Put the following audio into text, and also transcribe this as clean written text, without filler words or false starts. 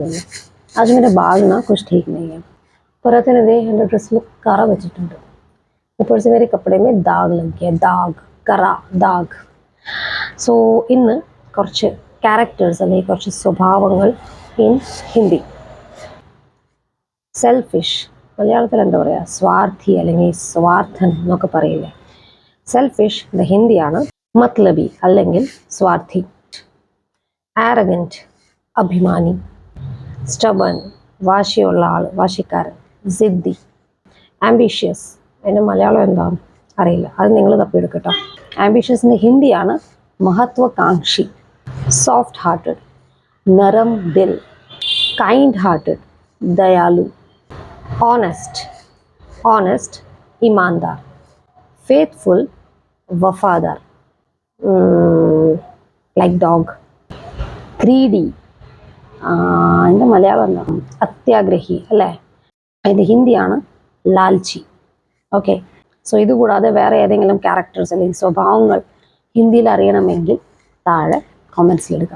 आज मेरे बाल ना कुछ ठीक नहीं है। पर रहते दे എൻ്റെ ഡ്രസ്സിൽ കറ വെച്ചിട്ടുണ്ട്. ऊपर से मेरे कपड़े में दाग लग गया. दाग, കറ, दाग. സോ ഇന്ന് കുറച്ച് ക്യാരക്ടേഴ്സ് അല്ലെങ്കിൽ കുറച്ച് സ്വഭാവങ്ങൾ ഇൻ ഹിന്ദി. സെൽഫിഷ്, മലയാളത്തിൽ എന്താ പറയുക, സ്വാർത്ഥി അല്ലെങ്കിൽ സ്വാർത്ഥൻ എന്നൊക്കെ പറയില്ലേ. സെൽഫിഷ് ഇത് ഹിന്ദിയാണ്. മത്ലബി അല്ലെങ്കിൽ സ്വാർത്ഥി. ആരഗൻറ്റ്, അഭിമാനി. സ്റ്റബൺ, വാശിയുള്ള ആൾ, വാശിക്കാരൻ. സിദ്ധി, ആംബിഷ്യസ്, അതിൻ്റെ മലയാളം എന്താണ് അറിയില്ല, അത് നിങ്ങൾ തപ്പിയെടുക്കട്ടോ. ആംബിഷ്യസിൻ്റെ ഹിന്ദിയാണ് മഹത്വാകാംക്ഷി. സോഫ്റ്റ് ഹാർട്ടഡ്, നരം ദിൽ. കൈൻഡ് ഹാർട്ടഡ്, ദയാലു. ഓണസ്റ്റ്, ഓണസ്റ്റ്, ईमानदार. ഫെയ്ത്ത്ഫുൾ, വഫാദാർ. Like dog. ഗ്രീഡി, അതിൻ്റെ മലയാളം എന്താണ്, അത്യാഗ്രഹി അല്ലേ. അതിൻ്റെ ഹിന്ദിയാണ് ലാൽച്ചി. ഓക്കെ, സോ ഇതുകൂടാതെ വേറെ ഏതെങ്കിലും ക്യാരക്ടേഴ്സ് അല്ലെങ്കിൽ സ്വഭാവങ്ങൾ ഹിന്ദിയിൽ അറിയണമെങ്കിൽ താഴെ കമൻസിലിടുക.